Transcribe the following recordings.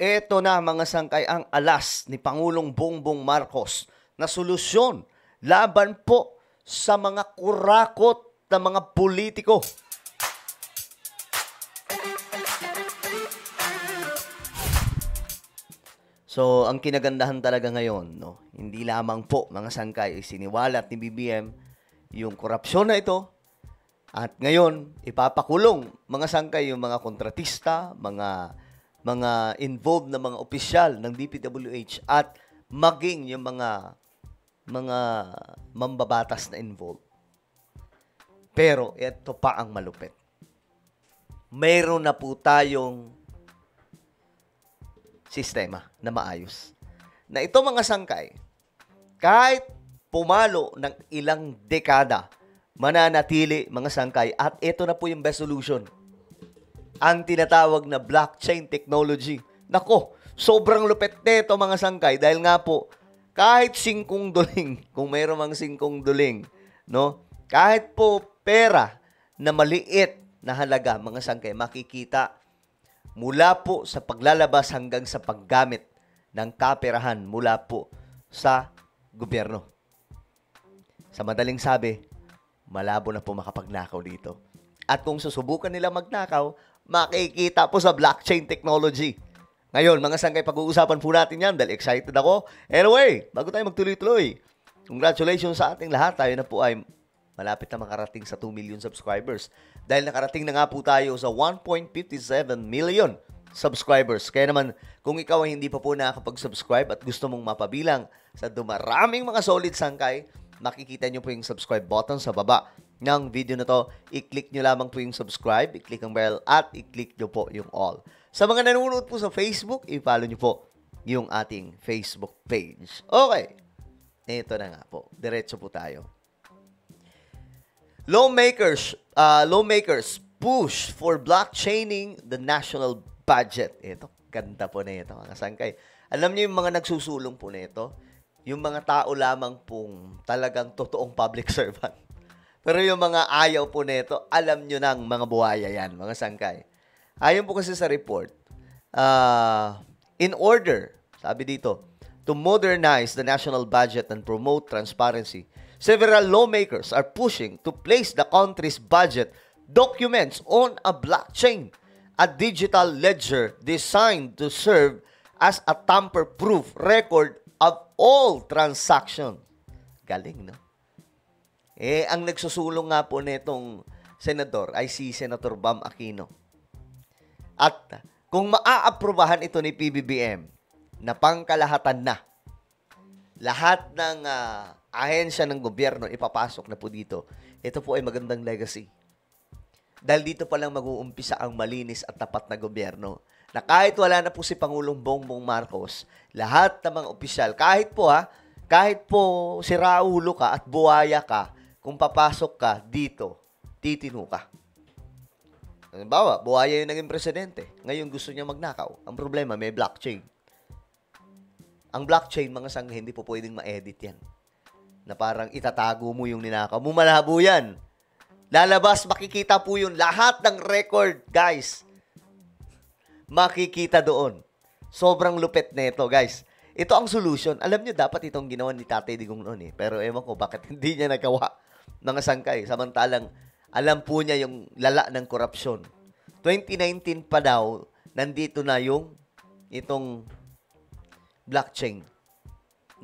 Eto na mga sangkay ang alas ni Pangulong Bongbong Marcos na solusyon laban po sa mga kurakot na mga politiko. So, ang kinagandahan talaga ngayon, no, hindi lamang po mga sangkay siniwalat ni BBM yung korupsyon na ito at ngayon ipapakulong mga sangkay yung mga kontratista, mga involved na mga opisyal ng DPWH at maging yung mga mambabatas na involved. Pero ito pa ang malupit. Mayroon na po tayong sistema na maayos. Na ito mga sangkay, kahit pumalo ng ilang dekada, mananatili mga sangkay at ito na po yung best solution. Ang tinatawag na blockchain technology. Nako, sobrang lupit nito mga sangkay dahil nga po, kahit singkong duling, kung mayroon mang singkong duling, no? Kahit po pera na maliit na halaga mga sangkay, makikita mula po sa paglalabas hanggang sa paggamit ng kaperahan mula po sa gobyerno. Sa madaling sabi, malabo na po makapagnakaw dito. At kung susubukan nila magnakaw, makikita po sa blockchain technology. Ngayon, mga sangkay, pag-uusapan po natin yan dahil excited ako. Anyway, bago tayo magtuloy-tuloy, congratulations sa ating lahat. Tayo na po ay malapit na makarating sa 2 million subscribers. Dahil nakarating na nga po tayo sa 1.57 million subscribers. Kaya naman, kung ikaw ay hindi pa po nakakapag-subscribe at gusto mong mapabilang sa dumaraming mga solid sangkay, makikita nyo po yung subscribe button sa baba ng video na to. I-click nyo lamang po yung subscribe, i-click ang bell, at i-click nyo po yung all. Sa mga nanonood po sa Facebook, i-follow nyo po yung ating Facebook page. Okay. Ito na nga po. Diretso po tayo. Lawmakers push for blockchaining the national budget. Ito, ganda po na ito mga sangkay. Alam niyo yung mga nagsusulong po na ito? Yung mga tao lamang pong talagang totoong public servant. Pero yung mga ayaw po nito, alam nyo ng mga buhaya yan, mga sangkay. Ayon po kasi sa report, in order, sabi dito, to modernize the national budget and promote transparency, several lawmakers are pushing to place the country's budget documents on a blockchain, a digital ledger designed to serve as a tamper-proof record of all transactions. Galing, no? Ang nagsusulong nga po nitong senador ay si Senator Bam Aquino. At kung maaaprubahan ito ni PBBM na pangkalahatan na, lahat ng ahensya ng gobyerno ipapasok na po dito, ito po ay magandang legacy. Dahil dito pa lang mag-uumpisa ang malinis at tapat na gobyerno. Na kahit wala na po si Pangulong Bongbong Marcos, lahat ng mga opisyal, kahit po siraulo ka at buwaya ka, kung papasok ka dito, titino ka. Halimbawa, buhaya yung naging presidente. Ngayon gusto niya magnakaw. Ang problema, may blockchain. Ang blockchain, mga sanghe, hindi po pwedeng ma-edit yan. Na parang itatago mo yung ninakaw mo. Malabo yan. Lalabas, makikita po yung lahat ng record, guys. Makikita doon. Sobrang lupit nito, guys. Ito ang solution. Alam nyo, dapat itong ginawa ni Tatay Digong noon eh. Pero ewan ko, bakit hindi niya nagawa, mga sangkay. Samantalang, alam po niya yung lala ng korupsyon. 2019 pa daw, nandito na yung itong blockchain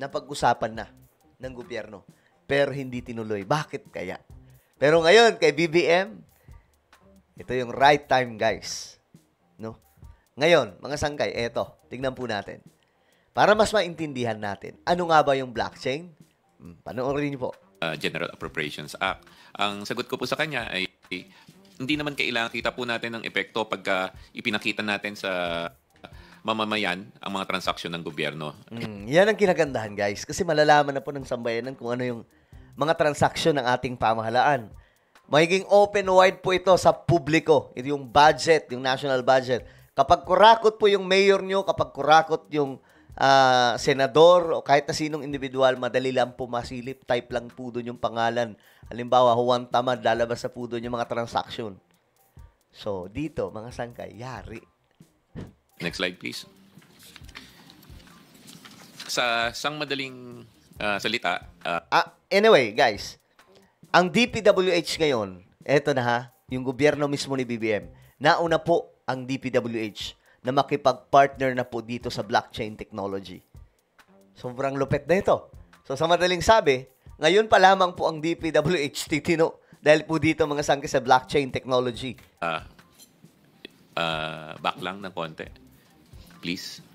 na pag-usapan na ng gobyerno. Pero hindi tinuloy. Bakit kaya? Pero ngayon, kay BBM, ito yung right time, guys. No? Ngayon, mga sangkay, eto, tignan po natin. Para mas maintindihan natin, ano nga ba yung blockchain? Panoorin niyo po. General Appropriations Act. Ang sagot ko po sa kanya ay hindi naman kailangan kita po natin ng epekto pagka ipinakita natin sa mamamayan ang mga transaksyon ng gobyerno. Yan ang kinagandahan, guys. Kasi malalaman na po ng sambayanan kung ano yung mga transaksyon ng ating pamahalaan. Magiging open wide po ito sa publiko. Ito yung budget, yung national budget. Kapag kurakot po yung mayor nyo, kapag kurakot yung senador o kahit na sinong individual, madali lang po masilip. Type lang po doon yung pangalan. Halimbawa, Juan Tamad, lalabas sa po doon yung mga transaksyon. So, dito, mga sangkay, yari. Next slide, please. Sa sang madaling salita, Anyway, guys, ang DPWH ngayon, eto na ha, yung gobyerno mismo ni BBM, nauna po ang DPWH na makipag-partner na po dito sa blockchain technology. Sobrang lupit na ito. So sa madaling sabi, ngayon pa lamang po ang DPWH titino dahil po dito mga sangkay sa blockchain technology. back lang ng konti. Please.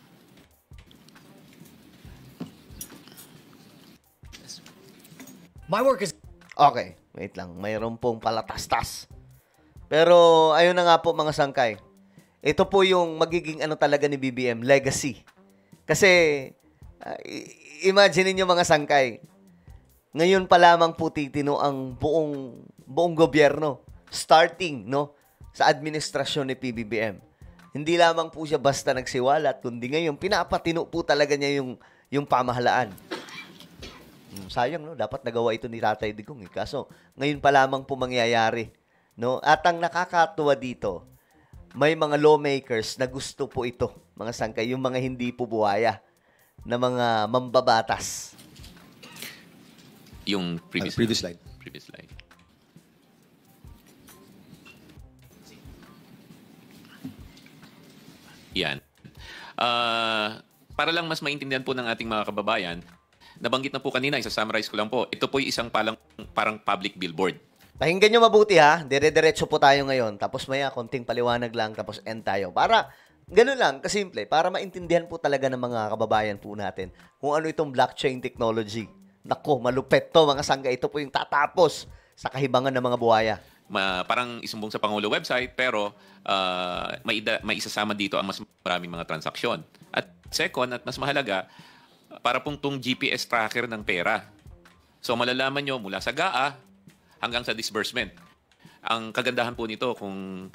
My work is... Okay, wait lang. Mayroon pong palatastas. Pero ayun na nga po mga sangkay. Ito po yung magiging ano talaga ni BBM, legacy. Kasi imagine niyo mga sangkay. Ngayon pa lamang po titino ang buong gobyerno starting no sa administrasyon ni PBBM. Hindi lamang po siya basta nagsiwalat kundi ngayon pinapatino po talaga niya yung pamahalaan. Sayang no, dapat nagawa ito ni Tatay Digong Kaso ngayon pa lamang po mangyayari, no? At ang nakakatuwa dito, may mga lawmakers na gusto po ito, mga sangkay, yung mga hindi po buhaya na mga mambabatas. Yung previous slide. Previous slide. Yan. Para lang mas maintindihan po ng ating mga kababayan, nabanggit na po kanina, isa-summarize ko lang po. Ito po yung isang parang public billboard. Pakinggan nyo mabuti ha. Dire-diretso po tayo ngayon. Tapos maya, konting paliwanag lang. Tapos end tayo. Para, ganun lang, kasimple. Para maintindihan po talaga ng mga kababayan po natin kung ano itong blockchain technology. Nako, malupet to mga sangga. Ito po yung tatapos sa kahibangan ng mga buhaya. Parang isumbong sa Pangulo website, pero may isasama dito ang mas maraming mga transaksyon. At second, at mas mahalaga, para pong tong GPS tracker ng pera. So malalaman nyo mula sa GAA hanggang sa disbursement. Ang kagandahan po nito kung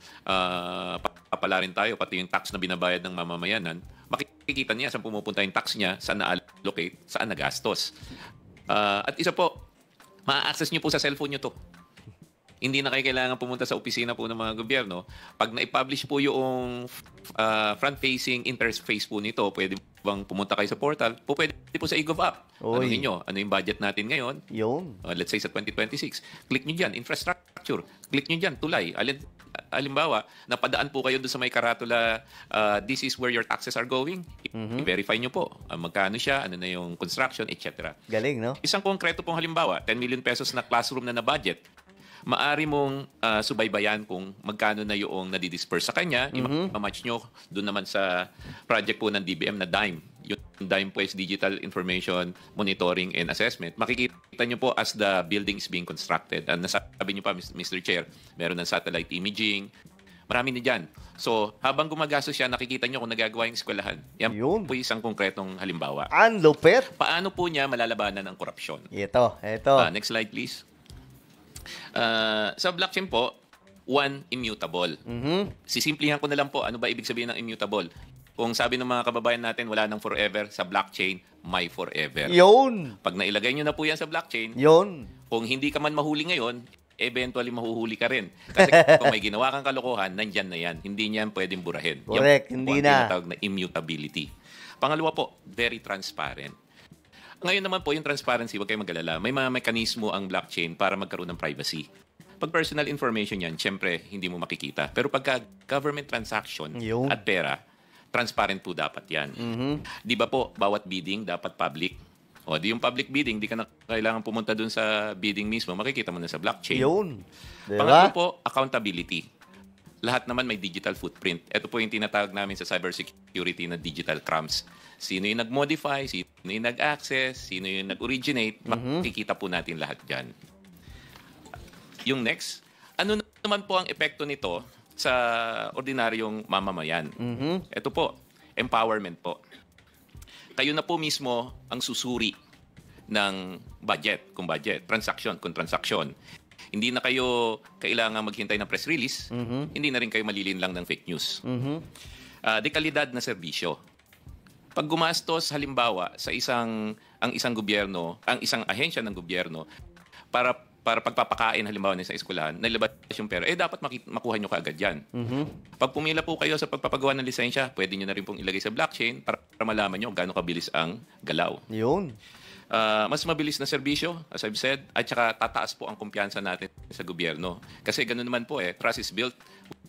papalarin tayo, pati yung tax na binabayad ng mamamayanan, makikita niya saan pumupunta yung tax niya, saan na-allocate, saan nagastos. At isa po, ma-access nyo po sa cellphone nyo to. Hindi na kayo kailangan pumunta sa opisina po ng mga gobyerno. Pag na-publish po yung front-facing interface po nito, pwede bang pumunta kayo sa portal, pwede po sa eGov app. Ano ninyo? Ano yung budget natin ngayon? Yun. Let's say sa 2026. Click nyo dyan, infrastructure. Click nyo dyan, tulay. Alimbawa, napadaan po kayo doon sa may karatula, this is where your taxes are going. I-verify nyo po. Magkano siya, ano na yung construction, etc. Galing, no? Isang konkreto pong halimbawa, 10 million pesos na classroom na budget. Maari mong subaybayan kung magkano na yung nadidisperse sa kanya. I-match nyo doon naman sa project po ng DBM na DIME. Yung DIME po is Digital Information Monitoring and Assessment. Makikita nyo po as the building is being constructed. Nasabi nyo pa, Mr. Chair, meron ng satellite imaging. Marami na dyan. So, habang gumagastos siya, nakikita nyo kung nagagawa yung eskwelahan. Yan po isang konkretong halimbawa. Ang lupit. Paano po niya malalabanan ang korupsyon? Ito. Next slide, please. Sa blockchain po, one immutable. Sisimplihan ko na lang po, ano ba ibig sabihin ng immutable? Kung sabi ng mga kababayan natin, wala nang forever, sa blockchain, may forever. Yun. Pag nailagay nyo na po yan sa blockchain, Yun. kung hindi ka man mahuli ngayon, eventually mahuhuli ka rin. Kasi kung may ginawa kang kalokohan, nandyan na yan. Hindi niyan pwedeng burahin. Correct, yan hindi po ang na. tinatawag na immutability. Pangalawa po, very transparent. Ngayon naman po, yung transparency, huwag kayong mag-alala. May mga mekanismo ang blockchain para magkaroon ng privacy. Pag personal information yan, syempre, hindi mo makikita. Pero pagka government transaction at pera, transparent po dapat yan. Di ba po, bawat bidding dapat public? O, di yung public bidding, di ka na kailangan pumunta dun sa bidding mismo, makikita mo na sa blockchain. Yun. Diba? Pangatlo po, accountability. Lahat naman may digital footprint. Ito po yung tinatawag namin sa cybersecurity na digital crumbs. Sino yung nag-modify, sino yung nag-access, sino yung nag-originate, makikita po natin lahat dyan. Yung next, ano naman po ang epekto nito sa ordinaryong mamamayan? Ito po, empowerment po. Kayo na po mismo ang susuri ng budget, kung budget, transaction, kung transaction. Hindi na kayo kailangan maghintay ng press release, hindi na rin kayo malilin lang ng fake news. Dekalidad na serbisyo. Pag gumastos halimbawa sa isang gobyerno, ang isang ahensya ng gobyerno para pagpapakain halimbawa sa eskwelahan, nailabas yung pera, dapat makuha nyo kaagad yan. Pag pumila po kayo sa pagpapagawa ng lisensya, pwede nyo na rin pong ilagay sa blockchain para malaman nyo gaano kabilis ang galaw. Yun. Mas mabilis na serbisyo, as I've said, at saka tataas po ang kumpiyansa natin sa gobyerno. Kasi ganoon naman po trust is built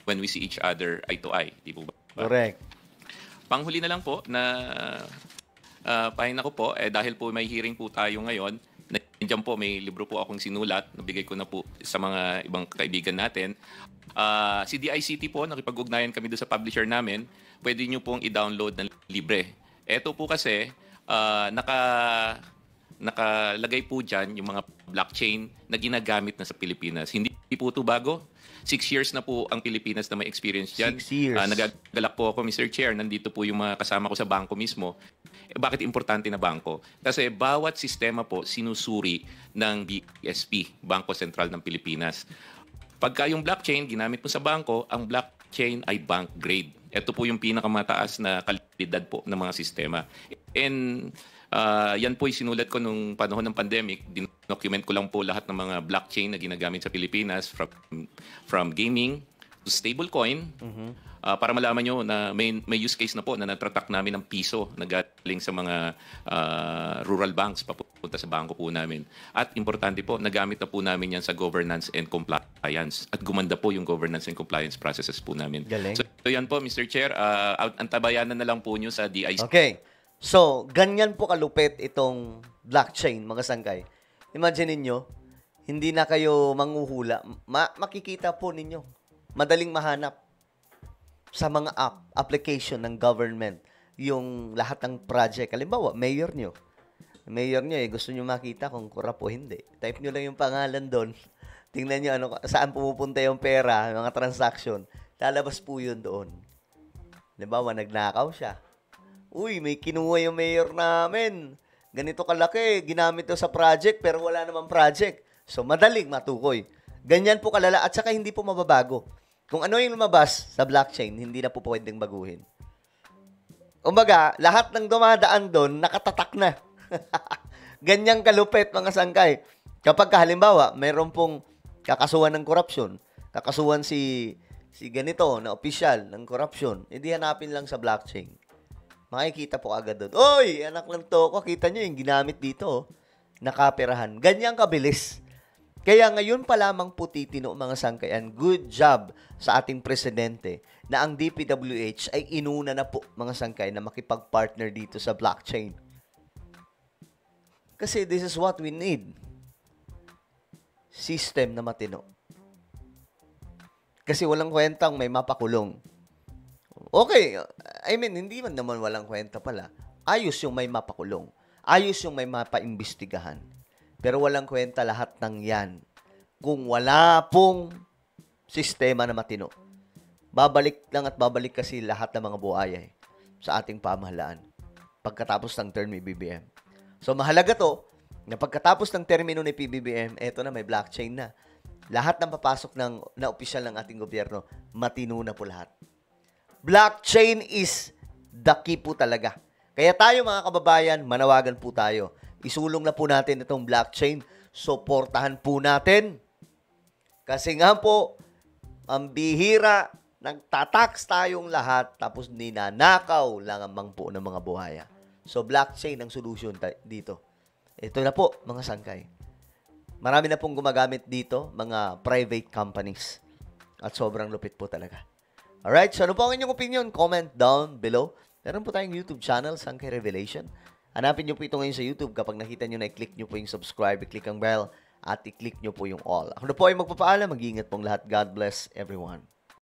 when we see each other eye to eye. Di po ba? Correct. Panghuli na lang po na pahinga ko po, dahil po may hearing po tayo ngayon, nandiyan po may libro po akong sinulat, nabigay ko na po sa mga ibang kaibigan natin. Si DICT po, nakipag-ugnayan kami doon sa publisher namin, pwede nyo pong i-download ng libre. Ito po kasi, nakalagay po dyan yung mga blockchain na ginagamit na sa Pilipinas. Hindi po ito bago. 6 years na po ang Pilipinas na may experience dyan. 6 years. Nagagalak po ako, Mr. Chair. Nandito po yung mga kasama ko sa bangko mismo. Bakit importante na bangko? Kasi bawat sistema po sinusuri ng BSP, Bangko Sentral ng Pilipinas. Pagka yung blockchain ginamit mo sa bangko, ang blockchain ay bank grade. Ito po yung pinakamataas na kalidad po ng mga sistema. And yan po yung sinulat ko nung panahon ng pandemic. Dinocument ko lang po lahat ng mga blockchain na ginagamit sa Pilipinas from gaming to stablecoin para malaman nyo na may use case na po na natratak namin ng piso na galing sa mga rural banks papunta sa bangko po namin. At importante po, nagamit na po namin yan sa governance and compliance. At gumanda po yung governance and compliance processes po namin. Galing. So yan po, Mr. Chair. Antabayanan na lang po nyo sa DIC. Okay. So, ganyan po kalupit itong blockchain, mga sangkay. Imagine ninyo, hindi na kayo manghuhula. Makikita po ninyo. Madaling mahanap sa mga application ng government yung lahat ng project. Halimbawa, mayor nyo. Gusto nyo makita kung kurap o hindi. Type nyo lang yung pangalan doon. Tingnan nyo saan pumupunta yung pera, mga transaction. Lalabas po yun doon. Halimbawa, nagnakaw siya. Uy, may kinuha yung mayor namin. Ganito kalaki, ginamit to sa project pero wala namang project. So, madaling matukoy. Ganyan po kalala at saka hindi po mababago. Kung ano yung lumabas sa blockchain, hindi na po pwedeng baguhin. Kumbaga, lahat ng dumadaan doon, nakatatak na. Ganyang kalupit, mga sangkay. Kapag halimbawa, mayroon pong kakasuhan ng korupsyon, kakasuhan si ganito na opisyal ng korupsyon, hindi hanapin lang sa blockchain. Makikita po agad doon. Oy, anak ng toko, kita nyo yung ginamit dito. Nakaperahan. Ganyang kabilis. Kaya ngayon pa lamang po titino, mga sangkayan, good job sa ating presidente na ang DPWH ay inuna na po, mga sangkay, na makipag-partner dito sa blockchain. Kasi this is what we need. System na matino. Kasi walang kwentang may mapakulong. Okay, I mean, hindi man naman walang kwenta pala. Ayos yung may mapakulong. Ayos yung may mapaimbestigahan. Pero walang kwenta lahat ng yan kung wala pong sistema na matino. Babalik lang at babalik kasi lahat ng mga buhaya sa ating pamahalaan pagkatapos ng term ni BBM. So, mahalaga to na pagkatapos ng termino ni PBBM, eto na, may blockchain na. Lahat ng papasok na opisyal ng ating gobyerno, matino na po lahat. Blockchain is the key po talaga. Kaya tayo, mga kababayan, manawagan po tayo. Isulong na po natin itong blockchain. Suportahan po natin. Kasi nga po, ang bihira, nagtatax tayong lahat, tapos ninanakaw lang ang po ng mga buhaya. So, blockchain ang solution dito. Ito na po, mga sangkay. Marami na pong gumagamit dito, mga private companies. At sobrang lupit po talaga. Alright, so ano po ang inyong opinion? Comment down below. Meron po tayong YouTube channel, Sangkay Revelation. Hanapin nyo po ito ngayon sa YouTube. Kapag nakita nyo na, i-click nyo po yung subscribe, i-click ang bell, at i-click nyo po yung all. Ako na po ay magpapaalam. Mag-iingat pong lahat. God bless everyone.